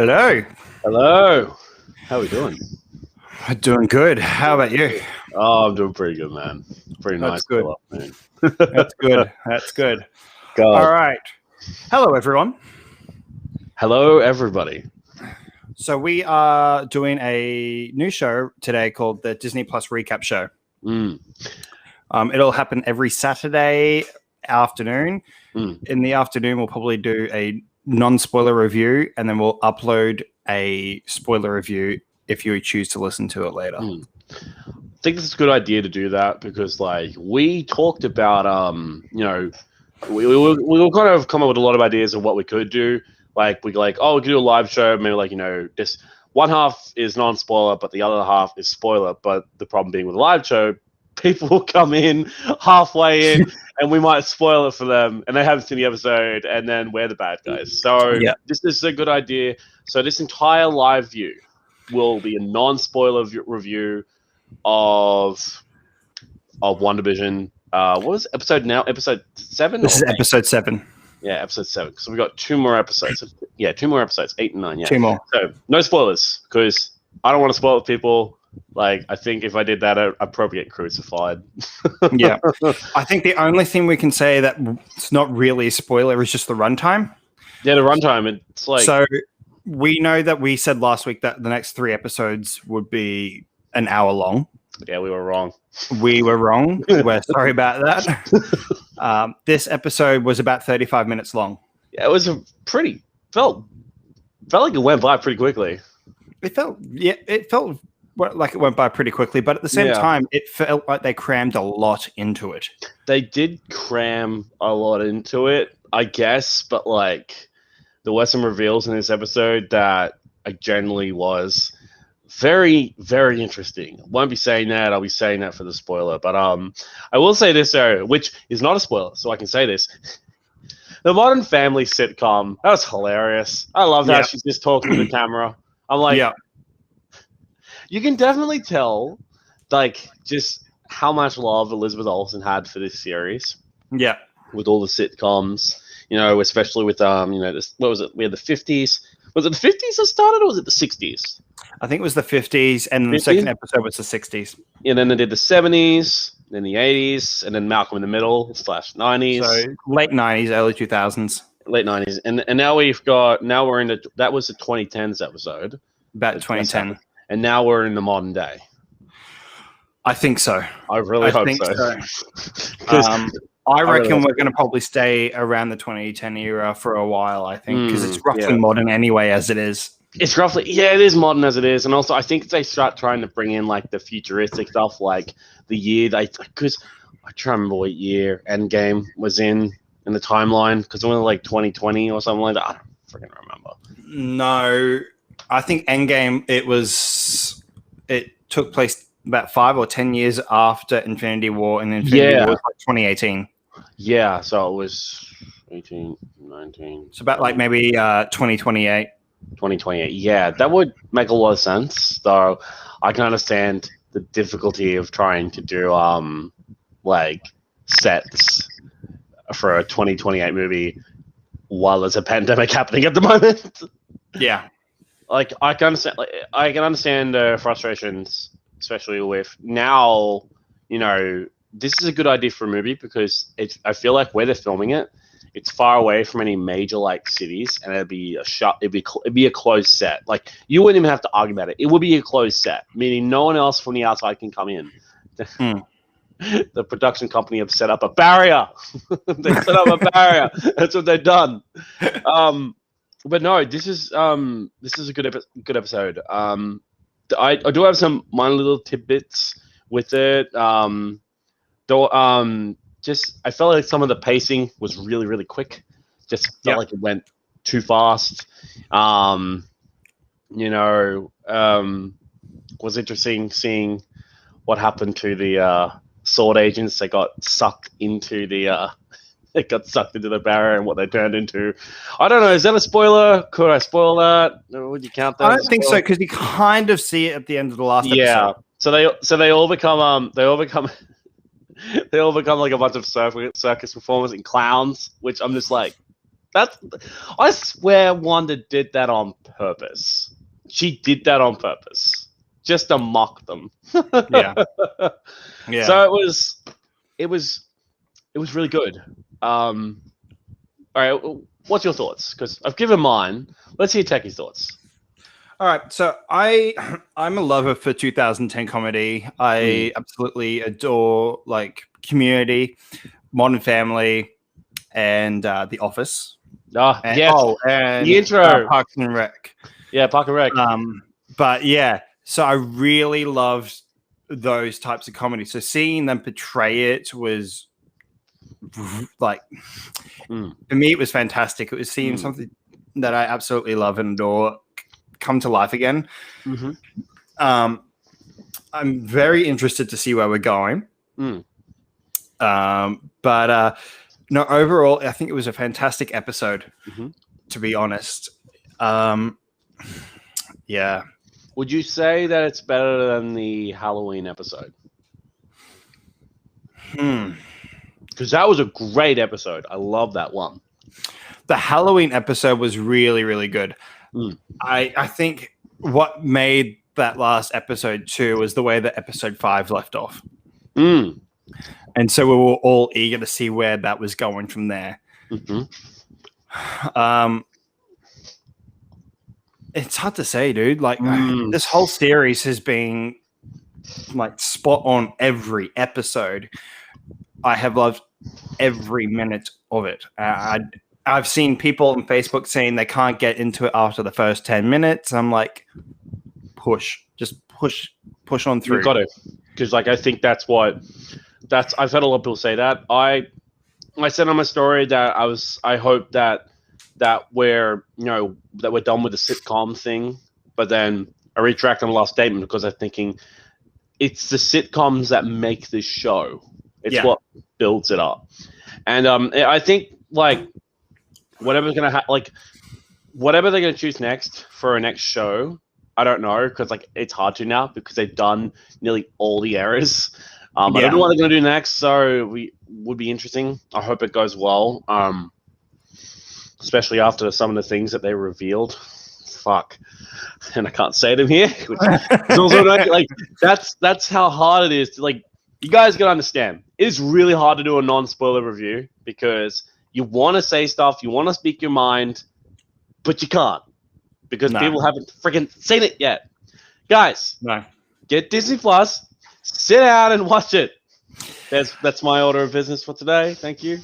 Hello. Hello. How are we doing? Doing good. How about you? Oh, I'm doing pretty good, man. Pretty That's nice. good. Man. That's good. That's good. God. All right. Hello, everyone. Hello, everybody. So we are doing a new show today called the Disney Plus Recap Show. It'll happen every Saturday afternoon. In the afternoon, we'll probably do a non-spoiler review, and then we'll upload a spoiler review if you choose to listen to it later. I think this is a good idea to do that because, like, we talked about, we'll kind of come up with a lot of ideas of what we could do. Like, we could do a live show, maybe this one half is non-spoiler, but the other half is spoiler. But the problem being with a live show, people will come in halfway in and we might spoil it for them and they haven't seen the episode and then we're the bad guys. So This is a good idea. So this entire live view will be a non-spoiler review of WandaVision. What was episode now? Episode 7? This is episode 7. Yeah, episode 7. So we've got 2 more episodes. Yeah, 2 more episodes, 8 and 9. Yeah, 2 more. So no spoilers because I don't want to spoil people. Like, I think if I did that, I'd probably get crucified. Yeah. I think the only thing we can say that it's not really a spoiler is just the runtime. Yeah, the runtime. It's like... So we know that we said last week that the next 3 episodes would be an hour long. Yeah, we were wrong. We were wrong. We're sorry about that. This episode was about 35 minutes long. Yeah, it was felt like it went by pretty quickly. It felt like it went by pretty quickly, but at the same time, it felt like they crammed a lot into it. They did cram a lot into it, I guess, but like there were some reveals in this episode that I generally was very, very interesting. I won't be saying that. I'll be saying that for the spoiler, but I will say this though, which is not a spoiler, so I can say this. The Modern Family sitcom, that was hilarious. I love how she's just talking to the camera. I'm like, you can definitely tell, like, just how much love Elizabeth Olsen had for this series. Yeah. With all the sitcoms, especially with this, what was it? We had the 50s. Was it the 50s that started, or was it the 60s? I think it was the 50s, and the second episode was the 60s. And then they did the 70s, then the 80s, and then Malcolm in the Middle / 90s. So late 90s, early 2000s. Late 90s, and now we're in that was the 2010s episode. About 2010. And now we're in the modern day. I think so. I really hope so. I reckon we're going to probably stay around the 2010 era for a while, I think, because it's roughly modern anyway as it is. It's roughly, it is modern as it is. And also, I think they start trying to bring in, like, the futuristic stuff, like the year because I try to remember what year Endgame was in the timeline, because it was like 2020 or something like that. I don't freaking remember. No, I think Endgame, it took place about 5 or 10 years after Infinity War, and Infinity War was like 2018. Yeah, so it was 18, 19. It's about like maybe 2028. 2028, yeah, that would make a lot of sense, though I can understand the difficulty of trying to do like sets for a 2028 movie while there's a pandemic happening at the moment. Yeah. Like, I can understand frustrations, especially with now, this is a good idea for a movie because I feel like where they're filming it, it's far away from any major like cities, and it'd be a closed set. Like, you wouldn't even have to argue about it. It would be a closed set, meaning no one else from the outside can come in. The production company have set up a barrier. They set up a barrier. That's what they've done. But no, this is a good episode. I do have some minor little tidbits with it. I felt like some of the pacing was really, really quick. Just felt like it went too fast. Was interesting seeing what happened to the sword agents. They got sucked into the barrier and what they turned into. I don't know. Is that a spoiler? Could I spoil that? Would you count that? I don't think so, because you kind of see it at the end of the last episode. Yeah. So they all become like a bunch of circus performers and clowns, which I'm just like, That's. I swear, Wanda did that on purpose. She did that on purpose, just to mock them. Yeah. Yeah. So it was really good. All right, what's your thoughts? Because I've given mine. Let's hear Techie's thoughts. All right, so I'm a lover for 2010 comedy. I absolutely adore like Community, Modern Family, and The Office. And, Yes, and the intro, Parks and Rec. Yeah, Park and Rec. But yeah, so I really loved those types of comedy. So seeing them portray it was like, for me, it was fantastic. It was seeing something that I absolutely love and adore come to life again. I'm very interested to see where we're going. But no, overall, I think it was a fantastic episode, to be honest. Yeah. Would you say that it's better than the Halloween episode? Because that was a great episode. I love that one. The Halloween episode was really, really good. I think what made that last episode too was the way that episode 5 left off. And so we were all eager to see where that was going from there. It's hard to say, dude. Like this whole series has been like spot on every episode. I have loved every minute of it. I've seen people on Facebook saying they can't get into it after the first 10 minutes. I'm like, just push on through. You got it. Because like I think I've heard a lot of people say that. I said on my story that I hope that we're that we're done with the sitcom thing, but then I retract on the last statement because I'm thinking it's the sitcoms that make this show. It's what builds it up. And I think like whatever's gonna whatever they're gonna choose next for a next show, I don't know, because like it's hard to now because they've done nearly all the eras. I don't know what they're gonna do next, so we would be interesting. I hope it goes well. Especially after some of the things that they revealed. Fuck. And I can't say them here. Which is also like that's how hard it is to like. You guys gotta understand. It's really hard to do a non-spoiler review because you want to say stuff, you want to speak your mind, but you can't because people haven't freaking seen it yet. Guys, get Disney Plus, sit down and watch it. That's my order of business for today. Thank you.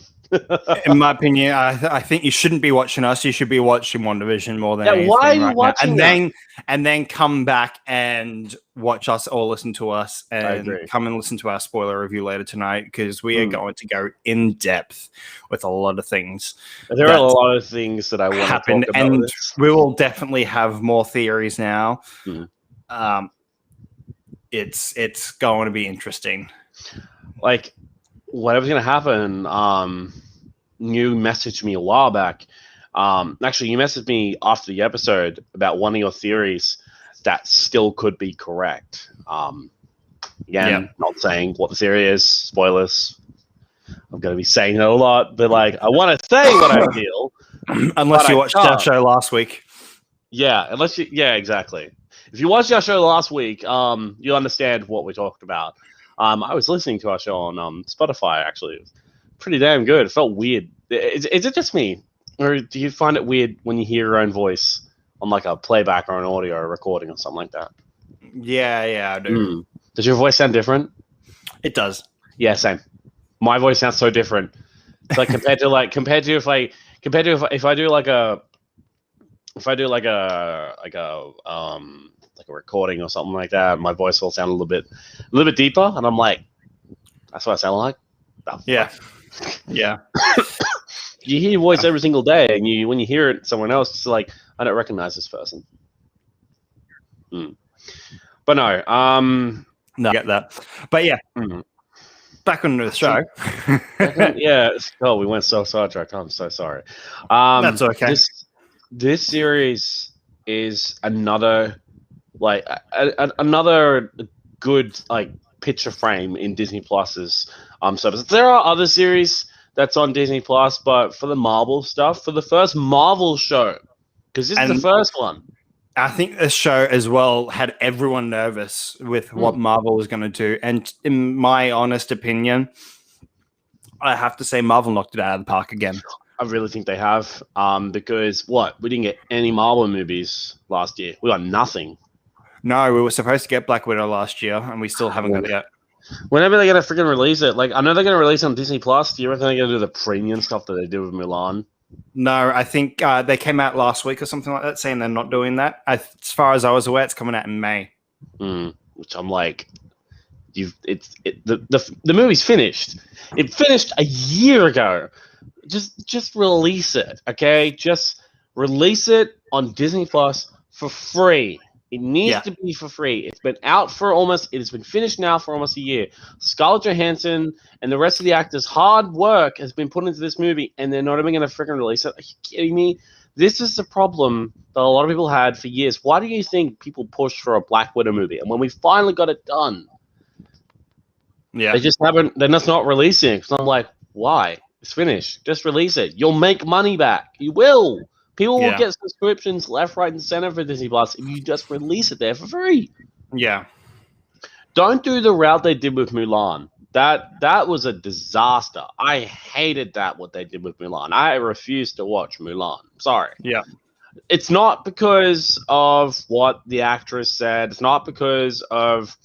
In my opinion, I think you shouldn't be watching us. You should be watching WandaVision more than anything. Why are you watching that? And then come back and watch us or listen to us and come and listen to our spoiler review later tonight because we are going to go in depth with a lot of things. There are a lot of things that I want to talk about. And we will definitely have more theories now. It's going to be interesting. Like whatever's going to happen, you messaged me a while back. Actually, you messaged me after the episode about one of your theories that still could be correct. Again, not saying what the theory is, spoilers. I'm going to be saying it a lot, but like, I want to say what I feel. Unless you watched our show last week. Yeah, exactly. If you watched our show last week, you'll understand what we talked about. I was listening to our show on Spotify, actually. It was pretty damn good. It felt weird. Is it just me? Or do you find it weird when you hear your own voice on like a playback or an audio recording or something like that? Yeah, I do. Does your voice sound different? It does. Yeah, same. My voice sounds so different. It's like compared to if I do like a recording or something like that, my voice will sound a little bit deeper, and I'm like, that's what I sound like. Yeah. You hear your voice every single day, and when you hear it someone else, it's like, I don't recognize this person. But no, I get that. But yeah, back on the show. Yeah. Oh, we went so sidetracked. I'm so sorry. That's okay. This series is another another good like picture frame in Disney Plus's service. There are other series that's on Disney Plus, but for the Marvel stuff, for the first Marvel show, because this is the first one. I think this show as well had everyone nervous with what Marvel was going to do. And in my honest opinion, I have to say Marvel knocked it out of the park again. I really think they have. Because we didn't get any Marvel movies last year. We got nothing. No, we were supposed to get Black Widow last year, and we still haven't got it yet. Whenever they're going to freaking release it, like, I know they're going to release it on Disney Plus. Do you reckon they're going to do the premium stuff that they did with Mulan? No, I think they came out last week or something like that, saying they're not doing that. As far as I was aware, it's coming out in May. Which I'm like, the movie's finished. It finished a year ago. Just release it, okay? Just release it on Disney Plus for free. It needs to be for free. It's been out for it has been finished now for almost a year. Scarlett Johansson and the rest of the actors' hard work has been put into this movie, and they're not even going to freaking release it. Are you kidding me? This is the problem that a lot of people had for years. Why do you think people pushed for a Black Widow movie? And when we finally got it done, they just haven't. They're just not releasing it. So I'm like, why? It's finished. Just release it. You'll make money back. You will. People will get subscriptions left, right, and center for Disney Plus if you just release it there for free. Yeah. Don't do the route they did with Mulan. That was a disaster. I hated what they did with Mulan. I refused to watch Mulan. Sorry. Yeah. It's not because of what the actress said. It's not because of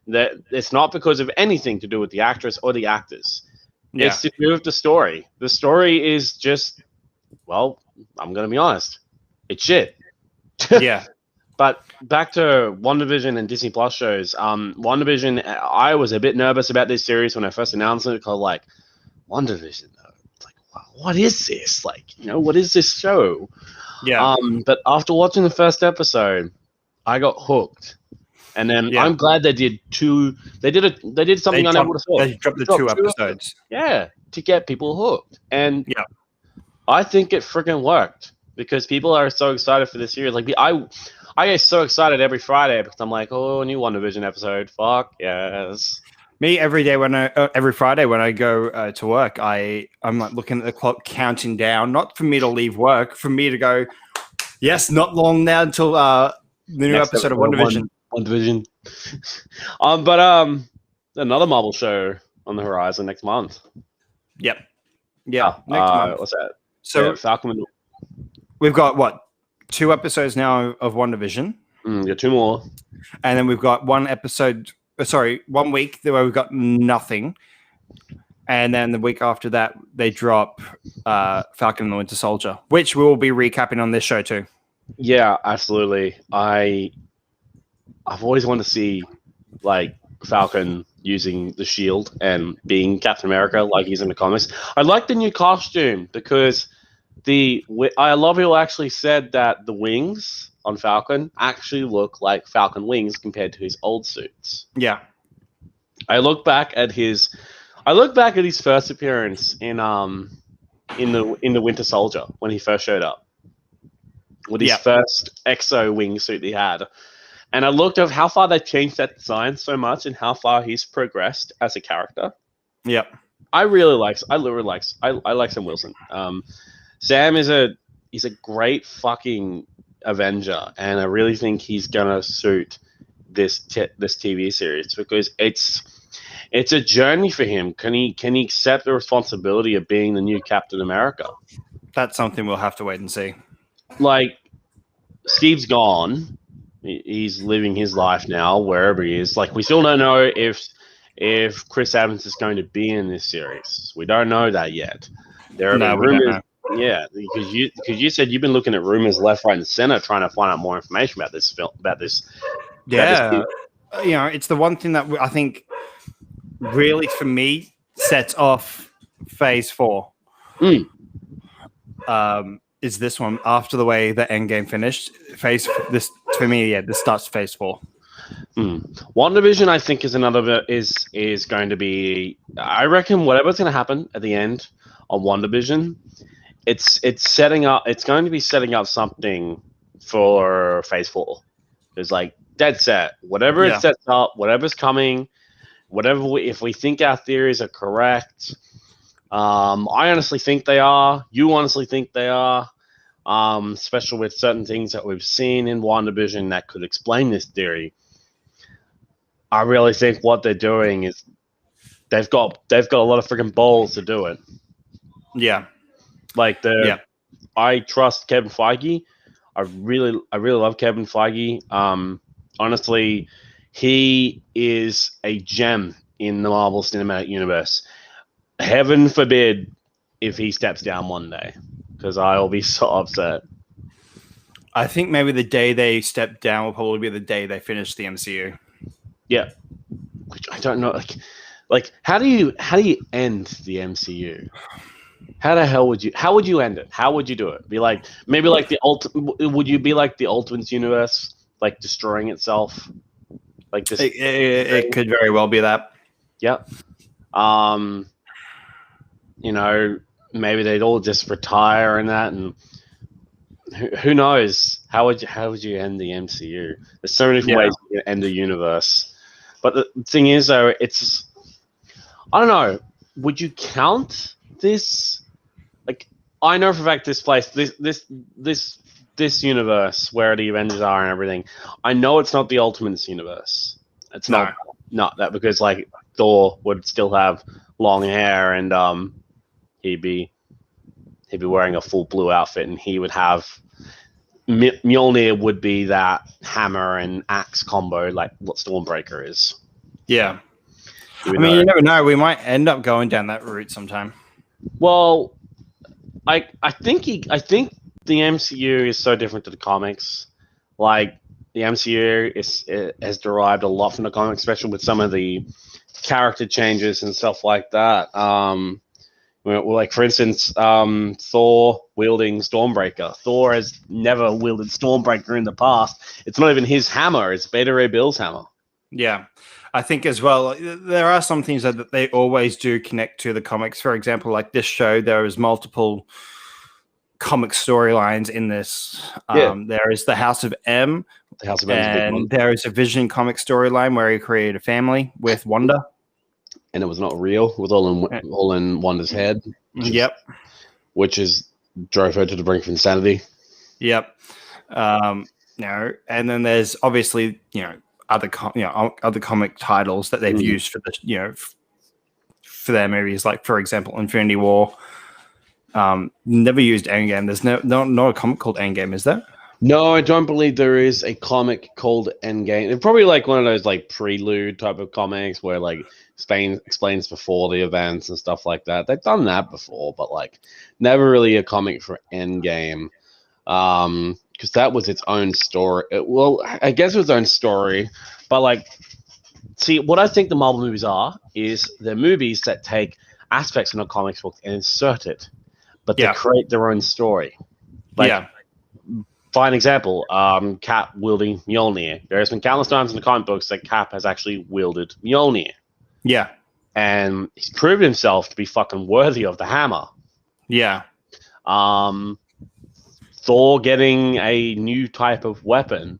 that. It's not because of anything to do with the actress or the actors. Yeah. It's to do with the story. The story is just, well, I'm going to be honest. It's shit. Yeah. But back to WandaVision and Disney Plus shows. WandaVision, I was a bit nervous about this series when I first announced it because, like, WandaVision, it's like, what is this? Like, what is this show? Yeah. But after watching the first episode, I got hooked. And then I'm glad they did two. They did something I never would have thought. They dropped the two episodes. Yeah, to get people hooked. And I think it freaking worked because people are so excited for this series. Like, I get so excited every Friday because I'm like, oh, a new WandaVision episode. Fuck yes. Me every Friday when I go to work, I'm like looking at the clock, counting down. Not for me to leave work, for me to go. Yes, not long now until the new episode of WandaVision. WandaVision. But another Marvel show on the horizon next month. Yep. Yeah. Next month. What's that? So Falcon. We've got 2 episodes now of WandaVision. Got 2 more. And then we've got 1 week where we've got nothing. And then the week after that, they drop Falcon and the Winter Soldier, which we will be recapping on this show too. Yeah, absolutely. I've always wanted to see, like, Falcon using the shield and being Captain America like he's in the comics. I like the new costume because a lot of people actually said that the wings on Falcon actually look like Falcon wings compared to his old suits. Yeah. I look back at his first appearance in the Winter Soldier when he first showed up with his first exo wingsuit he had. And I looked at how far they've changed that design so much and how far he's progressed as a character. Yep. I like Sam Wilson. Sam he's a great fucking Avenger, and I really think he's gonna suit this TV series because it's a journey for him. Can he accept the responsibility of being the new Captain America? That's something we'll have to wait and see. Like, Steve's gone. He's living his life now wherever he is. Like, we still don't know if Chris Evans is going to be in this series. We don't know that yet. There are rumors. Yeah, because you said you've been looking at rumors left, right, and center, trying to find out more information about this film. Yeah, it's the one thing that I think really, for me, sets off Phase 4. Is this one after the way the Endgame finished? This starts Phase 4. WandaVision, I think, is going to be. I reckon whatever's going to happen at the end of WandaVision, it's setting up. It's going to be setting up something for Phase 4. It's like dead set. Whatever it sets up, whatever's coming, if we think our theories are correct, I honestly think they are. You honestly think they are. Especially with certain things that we've seen in WandaVision that could explain this theory. I really think what they're doing is they've got a lot of freaking balls to do it. Yeah. Like Yeah. I trust Kevin Feige. I really love Kevin Feige. Honestly, he is a gem in the Marvel Cinematic Universe. Heaven forbid if he steps down one day, because I'll be so upset. I think maybe the day they step down will probably be the day they finish the MCU. Yeah, which I don't know. Like how do you end the MCU? How the hell would you end it? How would you do it? Be like maybe like the would you be like the Ultimates universe, like destroying itself? Like this it could very well be that. Yep. You know, maybe they'd all just retire and that, and who knows? How would you end the MCU? There's so many different ways you can end the universe. But the thing is, though, it's I don't know. Would you count this? Like, I know for a fact this universe where the Avengers are and everything. I know it's not the Ultimates universe. It's not that, because like Thor would still have long hair and he'd be wearing a full blue outfit, and he would have Mjolnir would be that hammer and axe combo like what Stormbreaker is. Yeah. I mean, you never know. We might end up going down that route sometime. Well, I think the MCU is so different to the comics. Like the MCU has derived a lot from the comics, especially with some of the character changes and stuff like that. Like for instance, Thor wielding Stormbreaker. Thor has never wielded Stormbreaker in the past. It's not even his hammer. It's Beta Ray Bill's hammer. Yeah. I think as well, there are some things that they always do connect to the comics. For example, like this show, there is multiple comic storylines in this. There is the House of M. The House of M is a big one. There is a Vision comic storyline where he created a family with Wanda. And it was not real, with all in Wanda's head. Which drove her to the brink of insanity. Yep. And then there's obviously, other comic titles that they've used for the for their movies, like for example Infinity War. Never used Endgame. There's not a comic called Endgame, is there? No, I don't believe there is a comic called Endgame. It's probably like one of those like prelude type of comics where like Spain explains before the events and stuff like that. They've done that before, but like never really a comic for Endgame. Because that was its own story. I guess it was its own story, but like, see, what I think the Marvel movies is they're movies that take aspects from the comics book and insert it, but they create their own story. Like, fine example, Cap wielding Mjolnir. There's been countless times in the comic books that Cap has actually wielded Mjolnir. Yeah. And he's proven himself to be fucking worthy of the hammer. Yeah. Thor getting a new type of weapon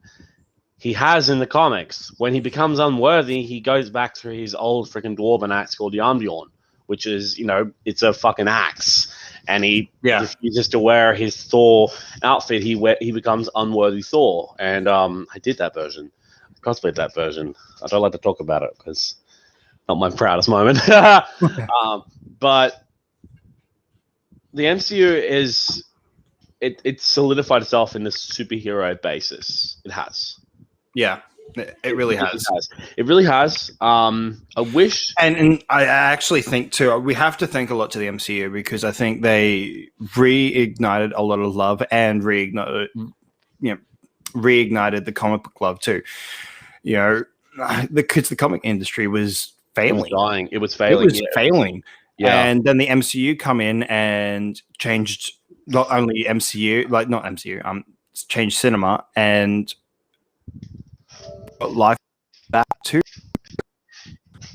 he has in the comics. When he becomes unworthy, he goes back to his old freaking dwarven axe called the Armbjorn, which is, it's a fucking axe. And he refuses to wear his Thor outfit. He becomes unworthy Thor. And I did that version. I cosplayed that version. I don't like to talk about it because not my proudest moment. But the MCU is... It solidified itself in this superhero basis. It has. Yeah, it really has. It really has. I wish... And I actually think, too, we have to thank a lot to the MCU because I think they reignited a lot of love and reignited the comic book love, too. The comic industry was failing. It was failing. Failing. Yeah. And then the MCU come in and changed... not only MCU, changed cinema and life back too.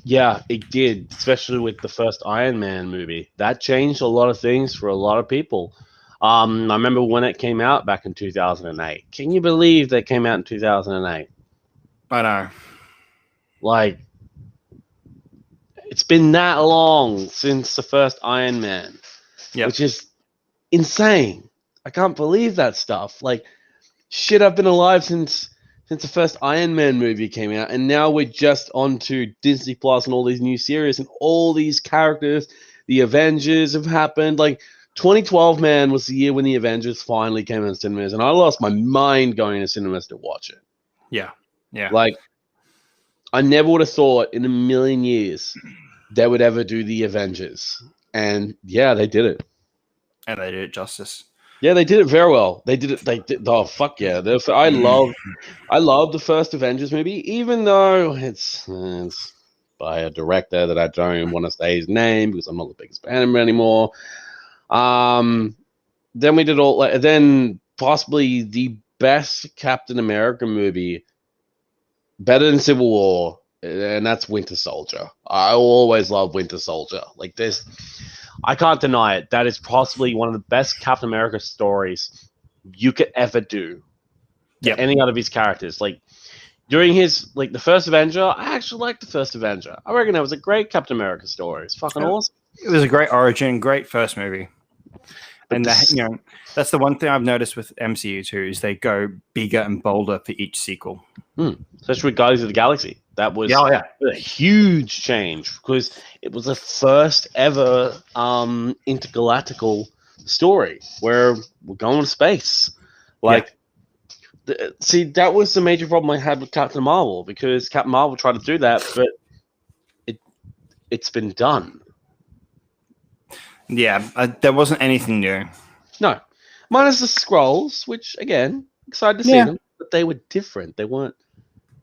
Yeah, it did, especially with the first Iron Man movie. That changed a lot of things for a lot of people. I remember when it came out back in 2008. Can you believe that came out in 2008? I know. Like, It's been that long since the first Iron Man, which is insane. I can't believe that stuff. Like, shit, I've been alive since the first Iron Man movie came out, and now we're just on to Disney Plus and all these new series and all these characters. The Avengers have happened. Like, 2012, man, was the year when the Avengers finally came in cinemas, and I lost my mind going to cinemas to watch it. Yeah. Like, I never would have thought in a million years they would ever do the Avengers. And yeah, they did it. And they did it justice. Yeah, they did it very well. They did it. They did. Oh fuck yeah! I love the first Avengers movie, even though it's by a director that I don't even want to say his name because I'm not the biggest fan of him anymore. Then we did then possibly the best Captain America movie, better than Civil War, and that's Winter Soldier. I always love Winter Soldier. Like this, I can't deny it. That is possibly one of the best Captain America stories you could ever do. Yeah, any out of his characters. Like during his the first Avenger, I actually liked the first Avenger. I reckon that was a great Captain America story. It's fucking awesome. It was a great origin, great first movie. And that's the one thing I've noticed with MCU too is they go bigger and bolder for each sequel. Especially with Guardians of the Galaxy. That was a huge change because it was the first ever intergalactical story where we're going to space. See, that was the major problem I had with Captain Marvel because Captain Marvel tried to do that, but it's been done. Yeah, there wasn't anything new. No. Minus the Skrulls, which, again, excited to see them, but they were different. They weren't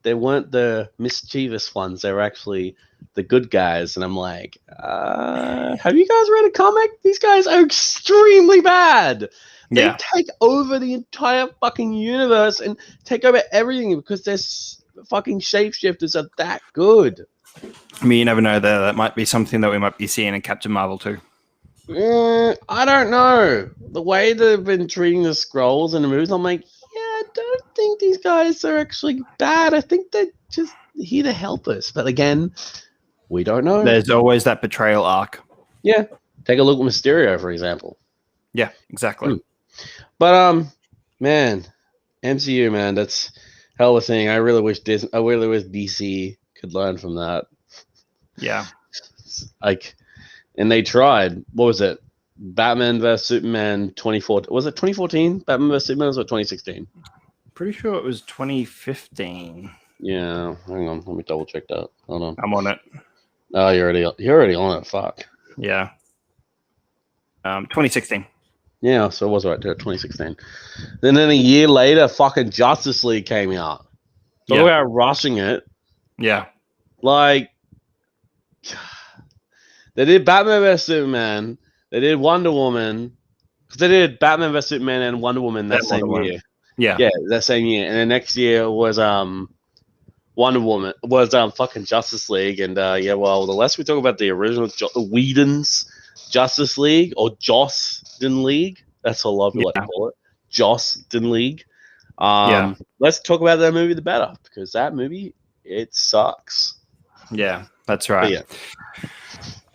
the mischievous ones. They were actually the good guys. And I'm like, have you guys read a comic? These guys are extremely bad. They take over the entire fucking universe and take over everything because their fucking shapeshifters are that good. I mean, you never know. That might be something that we might be seeing in Captain Marvel too. I don't know. The way they've been treating the Skrulls in the movies, I'm like, I don't think these guys are actually bad. I think they're just here to help us. But again, we don't know. There's always that betrayal arc. Yeah. Take a look at Mysterio, for example. Yeah, exactly. But man, MCU, man, that's hell of a thing. I really wish DC could learn from that. Yeah. And they tried. What was it? Batman vs Superman 2014. Was it 2014? Batman vs Superman was 2016? Pretty sure it was 2015. Yeah. Hang on. Let me double check that. Hold on. I'm on it. Oh, you're already on it. Fuck. Yeah. 2016. Yeah, so it was right there, 2016. Then a year later, fucking Justice League came out. Talk about rushing it. Yeah. Like, they did Batman vs Superman. They did Wonder Woman. Because they did Batman vs Superman and Wonder Woman that same year. Yeah. Yeah, that same year. And the next year was Wonder Woman. Was fucking Justice League. And well, the less we talk about the original Whedon's Justice League or Joss-den League. That's what a lot of people like to call it. Joss-den League. Let's talk about that movie the better. Because that movie, it sucks. Yeah, that's right.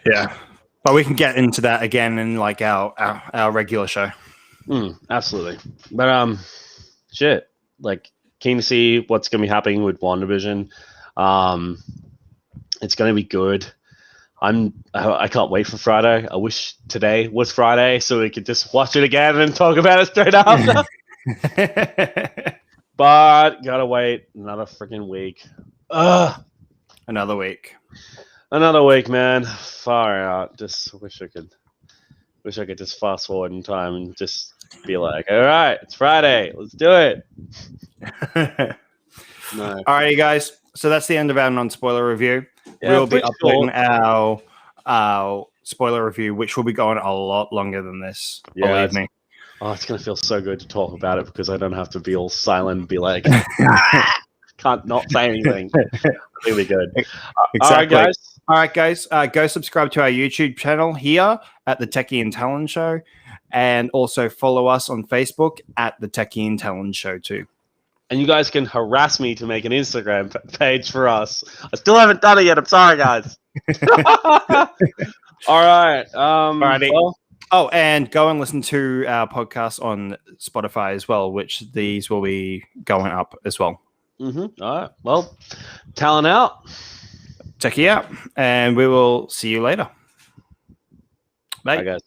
Yeah. But we can get into that again in like our regular show. Absolutely. But shit. Like keen to see what's gonna be happening with WandaVision. It's gonna be good. I can't wait for Friday. I wish today was Friday so we could just watch it again and talk about it straight after. But gotta wait another freaking week. Another week. Another week, man. Far out. Just wish I could just fast forward in time and just be like, all right, it's Friday. Let's do it. No. All right, you guys. So that's the end of our non-spoiler review. We'll be uploading our spoiler review, which will be going a lot longer than this. Believe me. Oh, it's gonna feel so good to talk about it because I don't have to be all silent and be like, can't not say anything. It'll be good. Exactly. All right, guys. Go subscribe to our YouTube channel here at the Techie and Talon Show, and also follow us on Facebook at the Techie and Talon Show too. And you guys can harass me to make an Instagram page for us. I still haven't done it yet. I'm sorry, guys. All right. Alrighty. Well, Oh, and go and listen to our podcast on Spotify as well, which these will be going up as well. all right. Well, Talon out. Check you out, and we will see you later. Bye. Bye, guys.